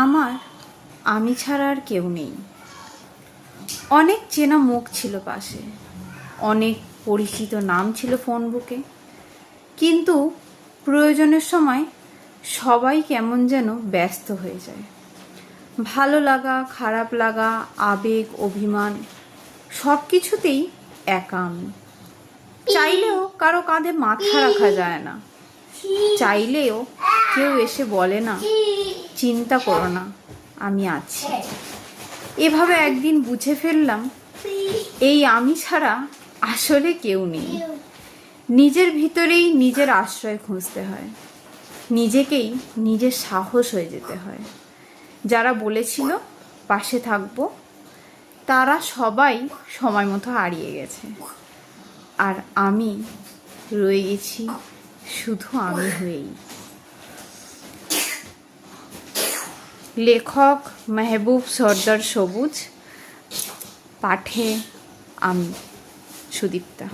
আমার আমি ছাড়া আর কেউ নেই। অনেক চেনা মুখ ছিল পাশে, অনেক পরিচিত নাম ছিল ফোন বুকে, কিন্তু প্রয়োজনের সময় সবাই কেমন যেন ব্যস্ত হয়ে যায়। ভালো লাগা, খারাপ লাগা, আবেগ, অভিমান সব কিছুতেই একা আমি। চাইলেও কারো কাঁধে মাথা রাখা যায় না, চাইলেও কেউ এসে বলে না চিন্তা করো না, আমি আছি। এভাবে একদিন বুঝে ফেললাম এই আমি ছাড়া আসলে কেউ নেই। নিজের ভিতরেই নিজের আশ্রয় খুঁজতে হয়, নিজেকেই নিজের সাহস হয়ে যেতে হয়। যারা বলেছিল পাশে থাকবো, তারা সবাই সময় মতো হারিয়ে গেছে, আর আমি রয়ে গেছি শুধু আমি হয়েই। লেখক মেহবুব সর্দার সবুজ, পাঠে আমি সুদীপ্তা।